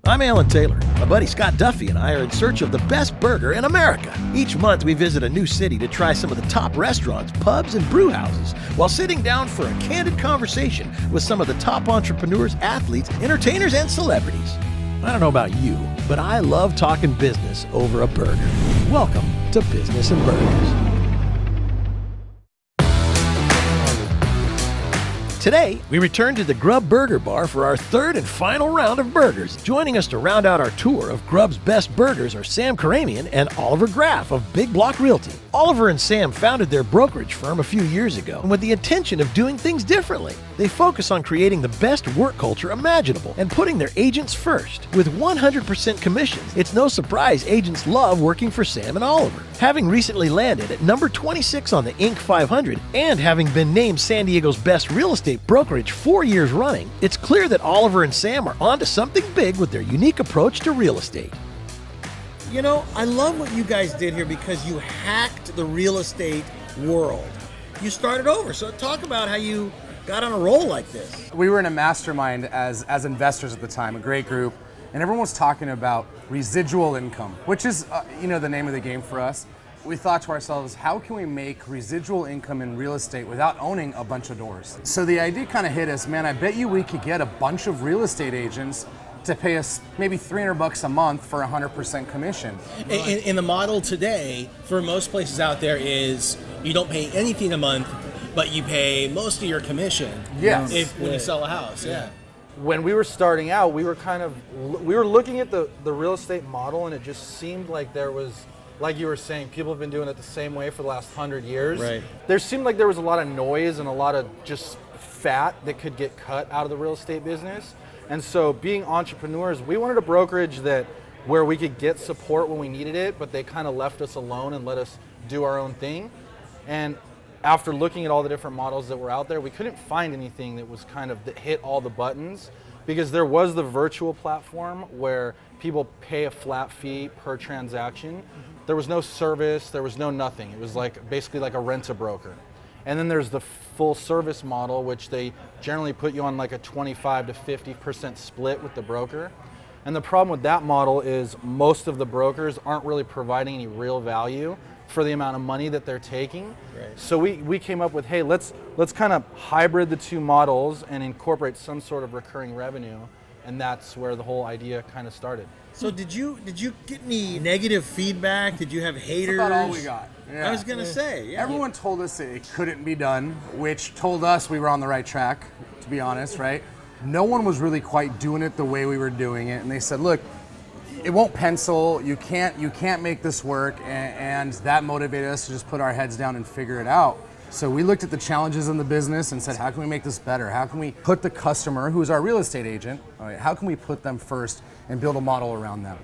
I'm Alan Taylor. My buddy Scott Duffy and I are in search of the best burger in America. Each month we visit a new city to try some of the top restaurants, pubs, and brew houses while sitting down for a candid conversation with some of the top entrepreneurs, athletes, entertainers, and celebrities. I don't know about you, but I love talking business over a burger. Welcome to Business and Burgers. Today, we return to the Grub Burger Bar for our third and final round of burgers. Joining us to round out our tour of Grub's best burgers are Sam Khorramian and Oliver Graf of Big Block Realty. Oliver and Sam founded their brokerage firm a few years ago with the intention of doing things differently. They focus on creating the best work culture imaginable and putting their agents first. With 100% commissions, it's no surprise agents love working for Sam and Oliver. Having recently landed at number 26 on the Inc. 500 and having been named San Diego's best real estate brokerage 4 years running, it's clear that Oliver and Sam are onto something big with their unique approach to real estate. You know, I love what you guys did here because you hacked the real estate world. You started over. So talk about how you got on a roll like this. We were in a mastermind as investors at the time, a great group, and everyone was talking about residual income, which is the name of the game for us. We thought to ourselves, how can we make residual income in real estate without owning a bunch of doors? So the idea kind of hit us, man, I bet you we could get a bunch of real estate agents to pay us maybe $300 a month for 100% commission. In the model today, for most places out there is you don't pay anything a month, but you pay most of your commission when you sell a house. Yeah. When we were starting out, we were looking at the real estate model, and it just seemed like there was, like you were saying, people have been doing it the same way for the last 100 years. Right. There seemed like there was a lot of noise and a lot of just fat that could get cut out of the real estate business. And so being entrepreneurs, we wanted a brokerage where we could get support when we needed it, but they kind of left us alone and let us do our own thing. And after looking at all the different models that were out there, we couldn't find anything that hit all the buttons, because there was the virtual platform where people pay a flat fee per transaction. There was no service, there was no nothing. It was basically like a rent-a-broker. And then there's the full service model, which they generally put you on like a 25 to 50% split with the broker. And the problem with that model is most of the brokers aren't really providing any real value for the amount of money that they're taking. Right. So we came up with, hey, let's kind of hybrid the two models and incorporate some sort of recurring revenue. And that's where the whole idea kind of started. So did you get any negative feedback? Did you have haters? That's about all we got. Yeah. I was going to say. Yeah. Everyone told us it couldn't be done, which told us we were on the right track, to be honest, right? No one was really quite doing it the way we were doing it. And they said, look, it won't pencil, you can't make this work, and that motivated us to just put our heads down and figure it out. So we looked at the challenges in the business and said, how can we make this better? How can we put the customer, who's our real estate agent, how can we put them first and build a model around them?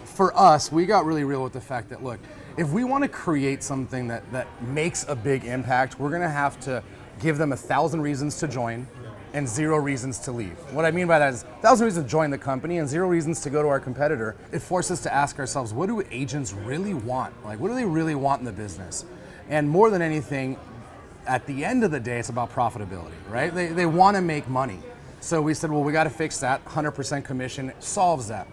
For us, we got really real with the fact that, look, if we want to create something that makes a big impact, we're gonna have to give them 1,000 reasons to join and 0 reasons to leave. What I mean by that is 1,000 reasons to join the company and 0 reasons to go to our competitor. It forces us to ask ourselves, what do agents really want? Like, what do they really want in the business? And more than anything, at the end of the day, it's about profitability, right? They want to make money. So we said, well, we got to fix that. 100% commission solves that.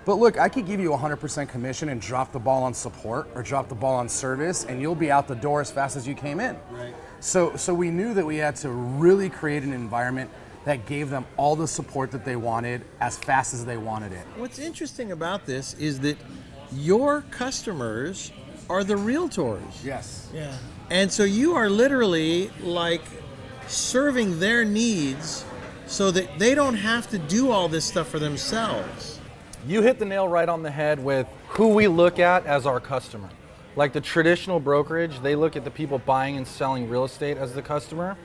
But look, I could give you 100% commission and drop the ball on support or drop the ball on service, and you'll be out the door as fast as you came in. Right. So we knew that we had to really create an environment that gave them all the support that they wanted as fast as they wanted it. What's interesting about this is that your customers are the realtors. Yes. Yeah. And so you are literally like serving their needs so that they don't have to do all this stuff for themselves. You hit the nail right on the head with who we look at as our customer. Like the traditional brokerage, they look at the people buying and selling real estate as the customer.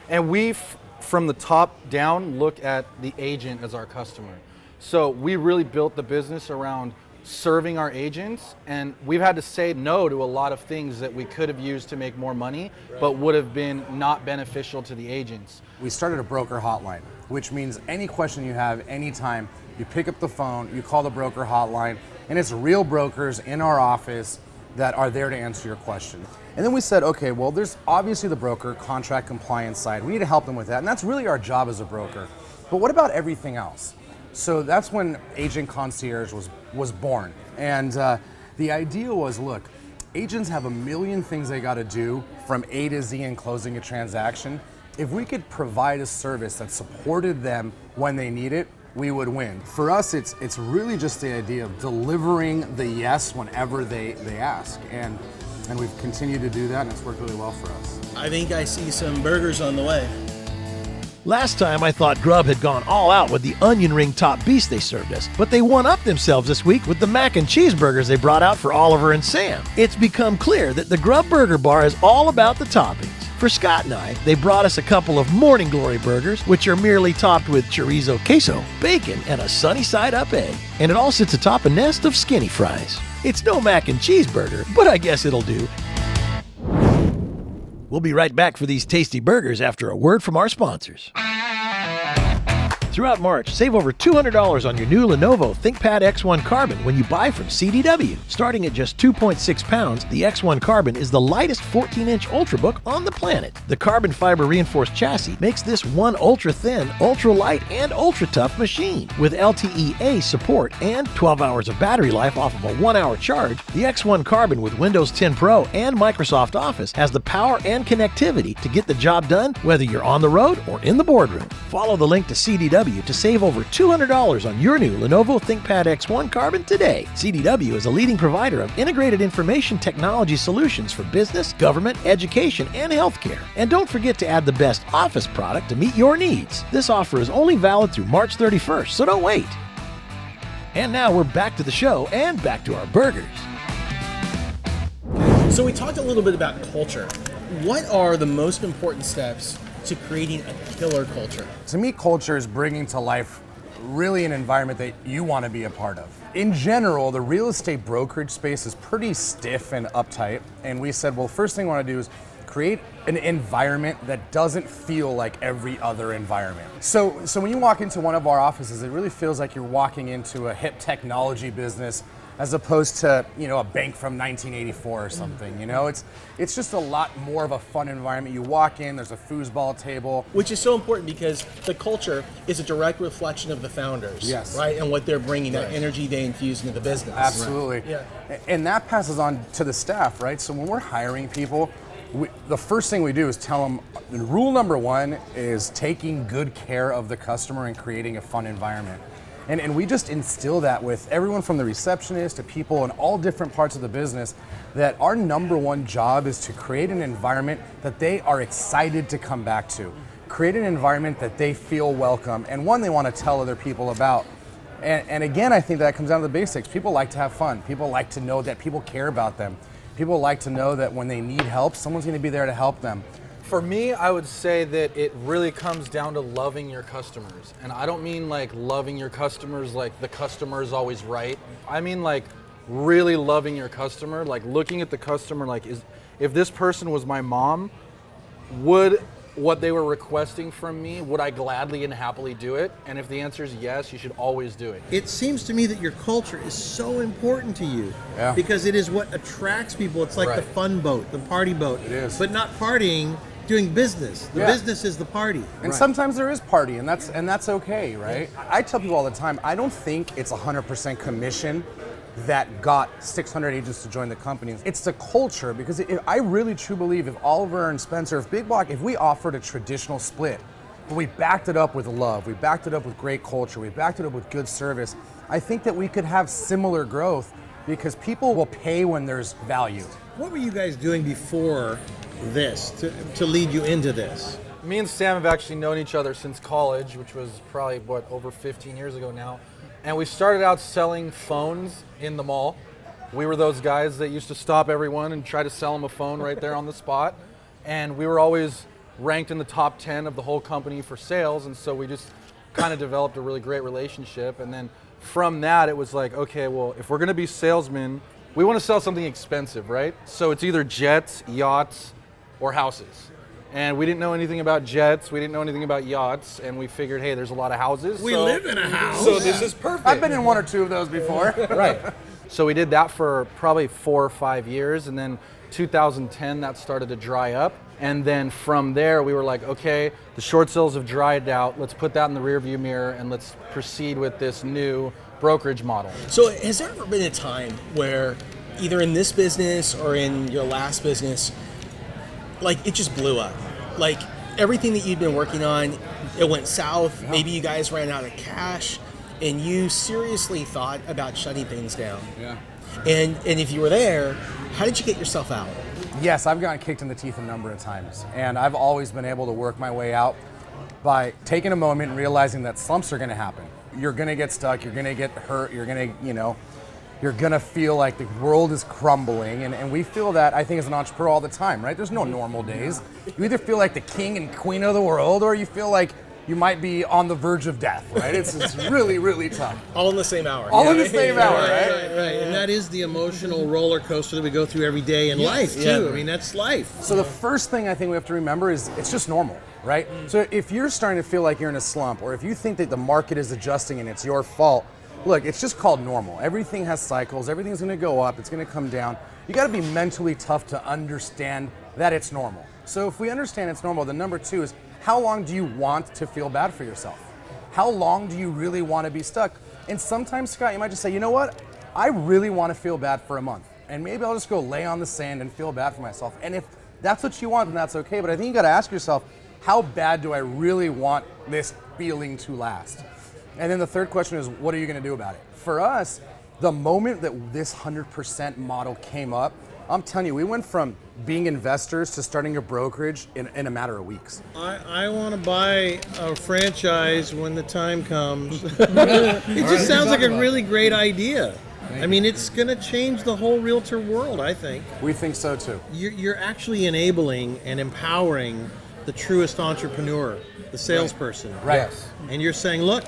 And we, from the top down, look at the agent as our customer. So we really built the business around serving our agents, and we've had to say no to a lot of things that we could have used to make more money, but would have been not beneficial to the agents. We started a broker hotline, which means any question you have anytime, you pick up the phone, you call the broker hotline, and it's real brokers in our office that are there to answer your question. And then we said, okay, well, there's obviously the broker contract compliance side. We need to help them with that, and that's really our job as a broker. But what about everything else? So that's when Agent Concierge was born. And the idea was, look, agents have a million things they got to do from A to Z in closing a transaction. If we could provide a service that supported them when they need it, we would win. For us, it's really just the idea of delivering the yes whenever they ask. And we've continued to do that, and it's worked really well for us. I think I see some burgers on the way. Last time I thought Grub had gone all out with the onion ring top beast they served us, but they one-upped themselves this week with the Mac N Cheeseburgers they brought out for Oliver and Sam. It's become clear that the Grub Burger Bar is all about the toppings. For Scott and I, they brought us a couple of Morning Glory burgers, which are merely topped with chorizo, queso, bacon, and a sunny side up egg. And it all sits atop a nest of skinny fries. It's no Mac N Cheeseburger, but I guess it'll do. We'll be right back for these tasty burgers after a word from our sponsors. Throughout March, save over $200 on your new Lenovo ThinkPad X1 Carbon when you buy from CDW. Starting at just 2.6 pounds, the X1 Carbon is the lightest 14-inch Ultrabook on the planet. The carbon fiber reinforced chassis makes this one ultra-thin, ultra-light, and ultra-tough machine. With LTE-A support and 12 hours of battery life off of a 1-hour charge, the X1 Carbon with Windows 10 Pro and Microsoft Office has the power and connectivity to get the job done whether you're on the road or in the boardroom. Follow the link to CDW to save over $200 on your new Lenovo ThinkPad X1 Carbon today. CDW is a leading provider of integrated information technology solutions for business, government, education, and healthcare. And don't forget to add the best Office product to meet your needs. This offer is only valid through March 31st, so don't wait. And now we're back to the show and back to our burgers. So we talked a little bit about culture. What are the most important steps to creating a killer culture? To me, culture is bringing to life really an environment that you want to be a part of. In general, the real estate brokerage space is pretty stiff and uptight, and we said, well, first thing we want to do is create an environment that doesn't feel like every other environment. So when you walk into one of our offices, it really feels like you're walking into a hip technology business as opposed to, a bank from 1984 or something. It's just a lot more of a fun environment. You walk in, there's a foosball table. Which is so important because the culture is a direct reflection of the founders, yes, right? And what they're bringing, that right, energy they infuse into the business. Absolutely. Right. Yeah. And that passes on to the staff, right? So when we're hiring people, the first thing we do is tell them, rule number one is taking good care of the customer and creating a fun environment. And we just instill that with everyone from the receptionist to people in all different parts of the business, that our number one job is to create an environment that they are excited to come back to. Create an environment that they feel welcome and one they want to tell other people about. And again, I think that comes down to the basics. People like to have fun. People like to know that people care about them. People like to know that when they need help, someone's going to be there to help them. For me, I would say that it really comes down to loving your customers. And I don't mean like loving your customers like the customer is always right. I mean like really loving your customer, like looking at the customer like, if this person was my mom, would what they were requesting from me, would I gladly and happily do it? And if the answer is yes, you should always do it. It seems to me that your culture is so important to you, yeah, because it is what attracts people. It's like right, the fun boat, the party boat. It is. But not partying, doing business. The Yeah, business is the party. and sometimes there is party, and that's okay, right? I tell people all the time, I don't think it's 100% commission that got 600 agents to join the company. It's the culture, because I really truly believe if Oliver and Spencer, if Big Block, if we offered a traditional split, but we backed it up with love, we backed it up with great culture, we backed it up with good service, I think that we could have similar growth because people will pay when there's value. What were you guys doing before this to lead you into this? Me and Sam have actually known each other since college, which was probably, over 15 years ago now. And we started out selling phones in the mall. We were those guys that used to stop everyone and try to sell them a phone right there on the spot. And we were always ranked in the top 10 of the whole company for sales. And so we just kind of developed a really great relationship. And then from that, it was like, okay, well, if we're going to be salesmen, we want to sell something expensive, right? So it's either jets, yachts, or houses. And we didn't know anything about jets, we didn't know anything about yachts, and we figured, hey, there's a lot of houses. We live in a house. So this is perfect. I've been in one or two of those before. Right. So we did that for probably 4 or 5 years, and then 2010, that started to dry up. And then from there, we were like, okay, the short sales have dried out. Let's put that in the rearview mirror and let's proceed with this new brokerage model. So has there ever been a time where either in this business or in your last business, like it just blew up? Like everything that you'd been working on, it went south. Yeah. Maybe you guys ran out of cash and you seriously thought about shutting things down. Yeah. And if you were there, how did you get yourself out? Yes, I've gotten kicked in the teeth a number of times, and I've always been able to work my way out by taking a moment and realizing that slumps are going to happen. You're going to get stuck, you're going to get hurt, you're going to, you're going to feel like the world is crumbling, and we feel that, I think, as an entrepreneur all the time, right? There's no normal days. You either feel like the king and queen of the world, or you feel like you might be on the verge of death, right? It's really, really tough. All in the same hour. All in the same hour, right? Right. And that is the emotional roller coaster that we go through every day in life, too. Yeah. I mean, that's life. So the first thing I think we have to remember is it's just normal, right? So if you're starting to feel like you're in a slump, or if you think that the market is adjusting and it's your fault, look, it's just called normal. Everything has cycles. Everything's going to go up. It's going to come down. You got to be mentally tough to understand that it's normal. So if we understand it's normal, then number two is, how long do you want to feel bad for yourself? How long do you really want to be stuck? And sometimes, Scott, you might just say, you know what? I really want to feel bad for a month. And maybe I'll just go lay on the sand and feel bad for myself. And if that's what you want, then that's okay. But I think you got to ask yourself, how bad do I really want this feeling to last? And then the third question is, what are you going to do about it? For us, the moment that this 100% model came up, I'm telling you, we went from being investors to starting a brokerage in a matter of weeks. I want to buy a franchise when the time comes. It just sounds like a really great idea. I mean, it's going to change the whole realtor world, I think. We think so too. You're actually enabling and empowering the truest entrepreneur, the salesperson. Right. Yes. And you're saying, look,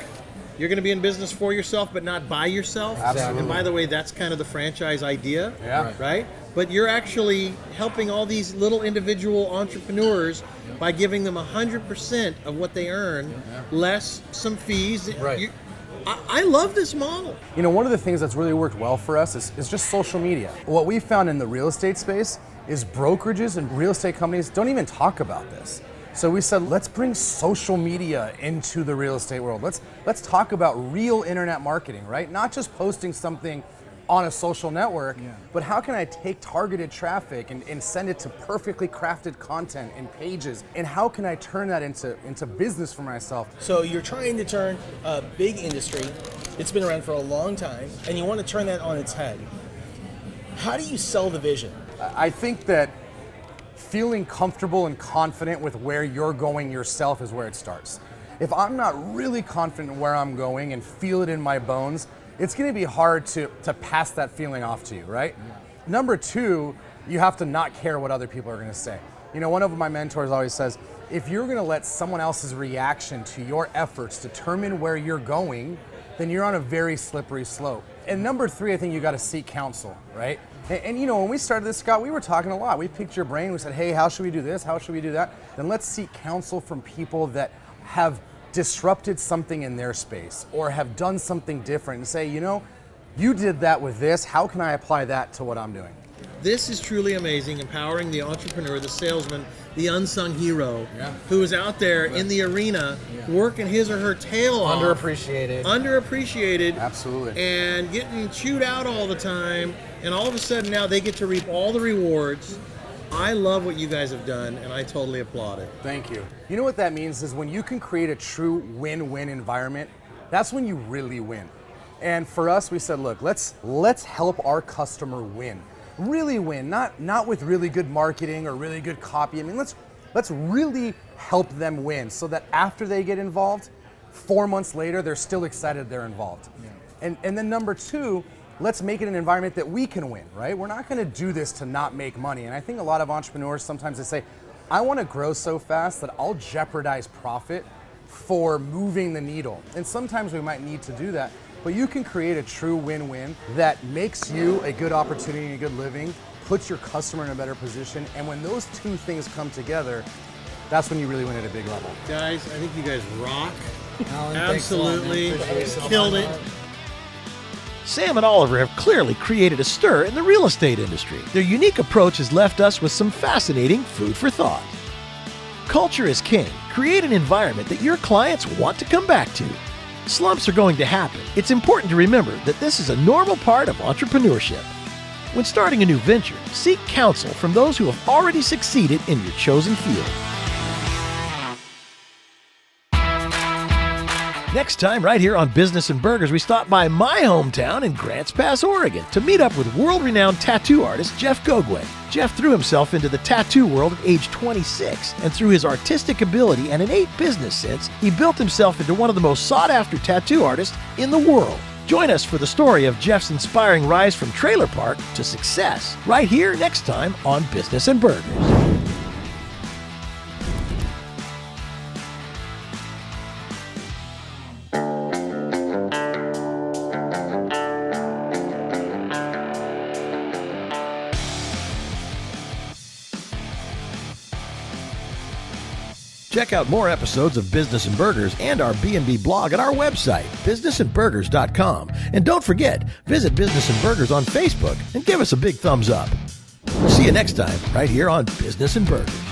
you're going to be in business for yourself, but not by yourself. Absolutely. And by the way, that's kind of the franchise idea, Yeah. right? But you're actually helping all these little individual entrepreneurs by giving them 100% of what they earn, less some fees. Right. I love this model. You know, one of the things that's really worked well for us is just social media. What we found in the real estate space is brokerages and real estate companies don't even talk about this. So we said, let's bring social media into the real estate world. Let's talk about real internet marketing, right? Not just posting something on a social network, but how can I take targeted traffic and send it to perfectly crafted content and pages? And how can I turn that into business for myself? So you're trying to turn a big industry, it's been around for a long time, and you want to turn that on its head. How do you sell the vision? I think that feeling comfortable and confident with where you're going yourself is where it starts. If I'm not really confident in where I'm going and feel it in my bones, it's going to be hard to pass that feeling off to you, right? Yeah. Number two, you have to not care what other people are going to say. You know, one of my mentors always says, if you're going to let someone else's reaction to your efforts determine where you're going, then you're on a very slippery slope. And number three, I think you got to seek counsel, right? And you know, when we started this, Scott, we were talking a lot. We picked your brain. We said, hey, how should we do this? How should we do that? Then let's seek counsel from people that have disrupted something in their space or have done something different and say, you know, you did that with this. How can I apply that to what I'm doing? This is truly amazing, empowering the entrepreneur, the salesman, the unsung hero who is out there in the arena working his or her tail off. Underappreciated. Absolutely. And getting chewed out all the time. And all of a sudden now they get to reap all the rewards. I love what you guys have done, and I totally applaud it. Thank you. You know what that means is when you can create a true win-win environment, that's when you really win. And for us, we said, look, let's help our customer win. Really win, not with really good marketing or really good copy. I mean, let's really help them win so that after they get involved, 4 months later, they're still excited they're involved. Yeah. And then number two, let's make it an environment that we can win, right? We're not gonna do this to not make money. And I think a lot of entrepreneurs, sometimes they say, I wanna grow so fast that I'll jeopardize profit for moving the needle. And sometimes we might need to do that, but you can create a true win-win that makes you a good opportunity and a good living, puts your customer in a better position, and when those two things come together, that's when you really win at a big level. Guys, I think you guys rock. Alan, Absolutely. thanks a lot, man. Appreciate it. Killed it. Sam and Oliver have clearly created a stir in the real estate industry. Their unique approach has left us with some fascinating food for thought. Culture is king. Create an environment that your clients want to come back to. Slumps are going to happen. It's important to remember that this is a normal part of entrepreneurship. When starting a new venture, seek counsel from those who have already succeeded in your chosen field. Next time, right here on Business and Burgers, we stop by my hometown in Grants Pass, Oregon, to meet up with world-renowned tattoo artist Jeff Gogwe. Jeff threw himself into the tattoo world at age 26, and through his artistic ability and innate business sense, he built himself into one of the most sought-after tattoo artists in the world. Join us for the story of Jeff's inspiring rise from trailer park to success, right here next time on Business and Burgers. Check out more episodes of Business and Burgers and our B&B blog at our website, businessandburgers.com. And don't forget, visit Business and Burgers on Facebook and give us a big thumbs up. We'll see you next time, right here on Business and Burgers.